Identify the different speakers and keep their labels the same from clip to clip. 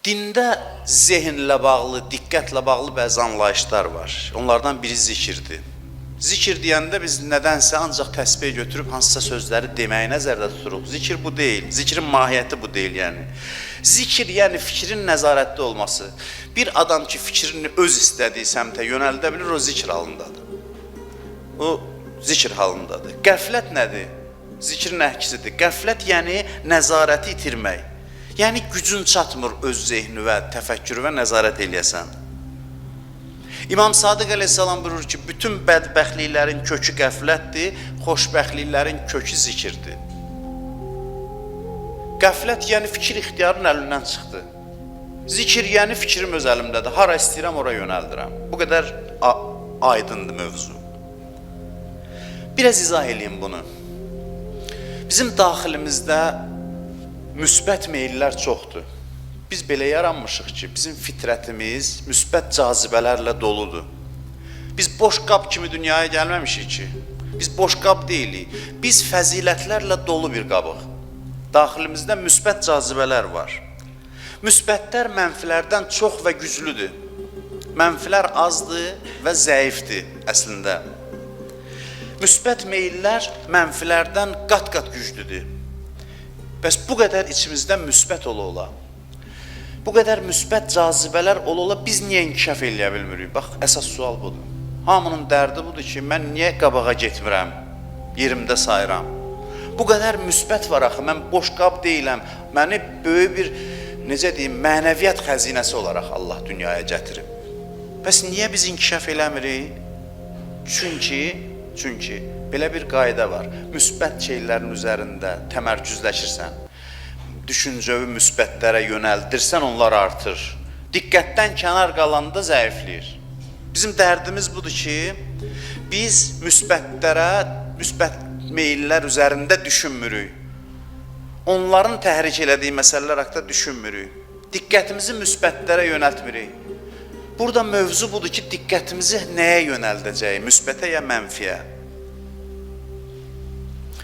Speaker 1: Dində zehinlə bağlı, diqqətlə bağlı bəzi anlayışlar var. Onlardan biri zikirdir. Zikir deyəndə biz nədənsə ancaq təsbih götürüb hansısa sözləri deməyi nəzərdə tuturuq. Zikir bu deyil, zikrin mahiyyəti bu deyil yəni. Zikir yəni fikrin nəzarətdə olması. Bir adam ki fikrini öz istədiyi səmtə yönəldə bilir, o zikr halındadır. O zikr halındadır. Qəflət nədir? Zikrin əksidir. Qəflət yəni nəzarəti itirmək. Yəni gücün çatmır öz zehni və təfəkkürü və nəzarət eləyəsən. İmam Sadiq əleyhissalam buyurur ki, bütün bədbəxtliklərin kökü qəflətdir, xoşbəxtliklərin kökü zikirdir. Qəflət yəni fikir ixtiyarın əlindən çıxdı. Zikir yəni fikrim öz əlimdədir, hara istəyirəm, ora yönəldirəm. Bu qədər aydındır mövzu. Biraz izah edeyim bunu. Bizim daxilimizdə müsbət meyillər çoxdur. Biz belə yaranmışıq ki, bizim fitrətimiz müsbət cazibələrlə doludur. Biz boş qab kimi dünyaya gəlməmişik ki. Biz boş qab deyilik. Biz fəzilətlərlə dolu bir qabıq. Daxilimizdə müsbət cazibələr var. Müsbətlər mənfilərdən çox və güclüdür. Mənfilər azdır və zəifdir əslində. Müsbət meyillər mənfilərdən qat-qat güclüdür. Bəs bu qədər içimizdə müsbət ola-ola, bu qədər müsbət cazibələr ola-ola biz niyə inkişaf eləyə bilmirik? Bax, əsas sual budur. Hamının dərdi budur ki, mən niyə qabağa getmirəm, yerimdə sayıram? Bu qədər müsbət var axı, mən boş qab deyiləm, məni böyük bir, necə deyim, mənəviyyat xəzinəsi olaraq Allah dünyaya gətirib. Bəs niyə biz inkişaf eləmirik? Çünki belə bir qayda var. Müsbət şeylərin üzərində təmərküzləşirsən, düşüncəvi müsbətlərə yönəldirsən, onlar artır. Diqqətdən kənar qalanda zəifləyir. Bizim dərdimiz budur ki, biz müsbətlərə, müsbət meyillər üzərində düşünmürük. Onların təhrik elədiyi məsələlər haqqında düşünmürük. Diqqətimizi müsbətlərə yönəltmirik. Burada mövzu budur ki, diqqətimizi nəyə yönəldəcəyik, müsbətə ya mənfiyə?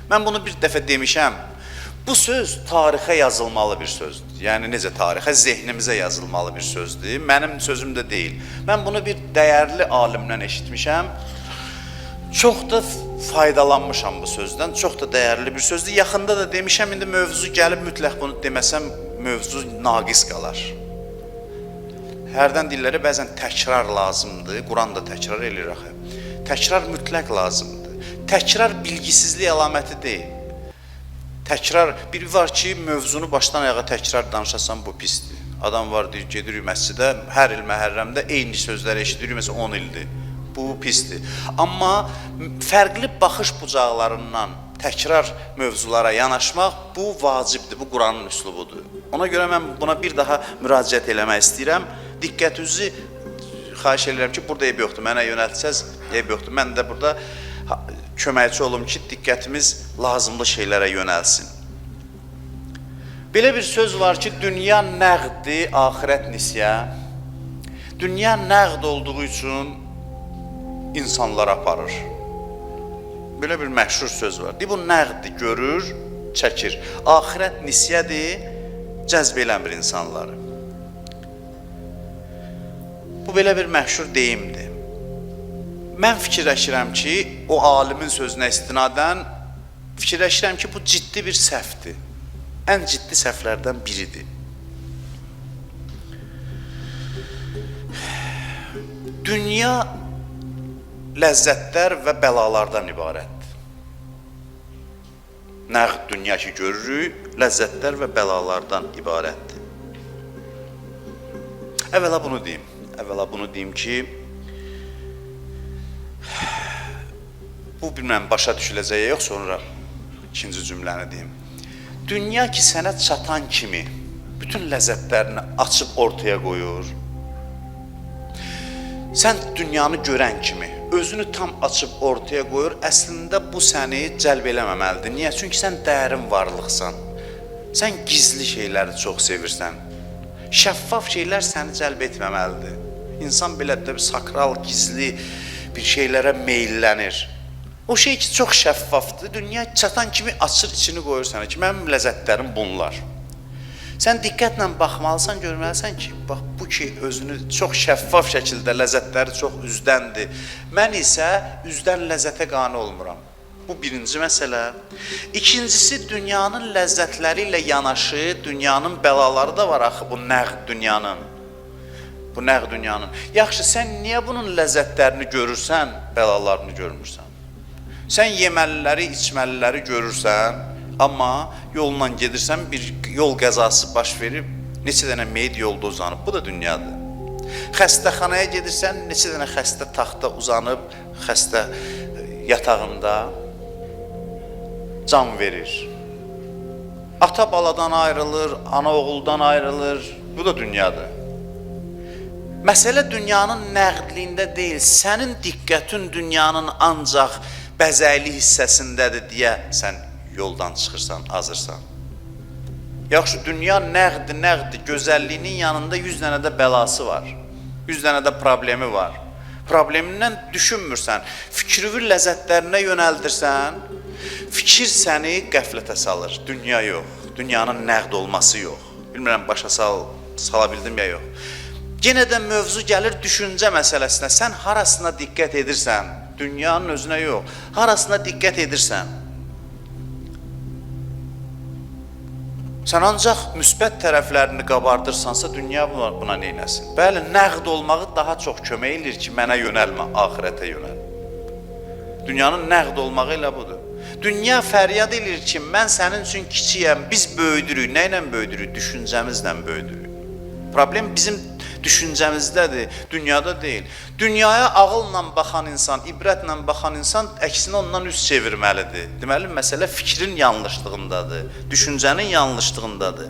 Speaker 1: Mən bunu bir dəfə demişəm. Bu söz tarixə yazılmalı bir sözdür. Yəni necə tarixə? Zehnimizə yazılmalı bir sözdür. Mənim sözüm də deyil. Mən bunu bir dəyərli alimdən eşitmişəm. Çox da faydalanmışam bu sözdən. Çox da dəyərli bir sözdür. Yaxında da demişəm, indi mövzu gəlib mütləq bunu deməsəm, mövzu naqis qalar. Hərdən dilləri bəzən təkrar lazımdır. Quran da təkrar eləyir axı. Təkrar mütləq lazımdır. Təkrar bilgisizlik əlaməti deyil. Təkrar, biri var ki, mövzunu başdan ayağa təkrar danışasan, bu pisdir. Adam var, deyir, gedirik məscidə, hər il məhərrəmdə eyni sözləri eşidirik, məsələn 10 ildir. Bu pisdir. Amma fərqli baxış bucaqlarından təkrar mövzulara yanaşmaq, bu vacibdir, bu Quranın üslubudur. Ona görə mən buna bir daha müraciət eləmək istəyirəm. Diqqətinizi xahiş edirəm ki, burada eyb yoxdur, mənə yönəltsəz eyb yoxdur. Mən də burada köməkçi olum ki, diqqətimiz lazımlı şeylərə yönəlsin. Belə bir söz var ki, dünya nəqddir, axirət nisyə. Dünya nəqd olduğu üçün insanlar aparır. Belə bir məşhur söz var. Bu nəqddir, görür, çəkir. Axirət nisyədir, cəzb eləmir insanları. Bu belə bir məşhur deyimdir. Mən fikirləşirəm ki, o alimin sözünə istinadən fikirləşirəm ki, bu ciddi bir səhvdir. Ən ciddi səhvlərdən biridir. Dünya ləzzətlər və bəlalardan ibarətdir. Nəqd dünya ki görürük, ləzzətlər və bəlalardan ibarətdir. Əvvəla bunu deyim ki, bu bilməm başa düşüləcək yox, sonra ikinci cümləni deyim. Dünya ki sənə çatan kimi bütün ləzzətlərini açıb ortaya qoyur. Sən dünyanı görən kimi özünü tam açıb ortaya qoyur. Əslində bu səni cəlb eləməməlidir. Niyə? Çünki sən dərin varlıqsan. Sən gizli şeyləri çox sevirsən. Şəffaf şeylər səni cəlb etməməlidir. İnsan belə də sakral, gizli bir şeylərə meyillənir. O şey ki çox şəffafdır, dünya çatan kimi açır içini qoyur sənə ki, mənim ləzzətlərim bunlar. Sən diqqətlə baxmalısan, görməlisən ki, bax bu ki özünü çox şəffaf şəkildə ləzzətləri çox üzdəndir. Mən isə üzdən ləzzətə qane olmuram. Bu birinci məsələ. İkincisi, dünyanın ləzzətləri ilə yanaşı, dünyanın bəlaları da var axı bu nəğd dünyanın. Bu nəğd dünyanın. Yaxşı, sən niyə bunun ləzzətlərini görürsən, bəlalarını görmürsən? Sən yeməliləri, içməliləri görürsən, amma yolla gedirsən, bir yol qəzası baş verib, neçə dənə meyid yolda uzanıb. Bu da dünyadır. Xəstəxanaya gedirsən, neçə dənə xəstə taxta uzanıb, xəstə yatağında can verir. Ata baladan ayrılır, ana oğuldan ayrılır. Bu da dünyadır. Məsələ dünyanın nəğdliyində deyil, sənin diqqətin dünyanın ancaq bəzəkli hissəsindədir deyə sən yoldan çıxırsan, azırsan. Yaxşı, dünya nəğd, gözəlliyinin yanında 100 dənə də bəlası var. 100 dənə də problemi var. Problemindən düşünmürsən, fikrini ləzzətlərinə yönəldirsən, fikir səni qəflətə salır, dünya yox, dünyanın nəğd olması yox. Bilmirəm, başa sala bildim ya yox. Yenə də mövzu gəlir düşüncə məsələsinə, sən harasına diqqət edirsən, dünyanın özünə yox, harasına diqqət edirsən, sən ancaq müsbət tərəflərini qabardırsansa, dünya buna neynəsin? Bəli, nəğd olmağı daha çox kömək edir ki, mənə yönəlmə, axirətə yönəl. Dünyanın nəğd olmağı elə budur. Dünya fəryad edir ki, mən sənin üçün kiçiyəm, biz böyüdürük. Nə ilə böyüdürük? Düşüncəmizlə böyüdürük. Problem bizim düşüncəmizdədir, dünyada deyil. Dünyaya ağılla baxan insan, ibrətlə baxan insan əksinə ondan üz çevirməlidir. Deməli, məsələ fikrin yanlışlığındadır, düşüncənin yanlışlığındadır.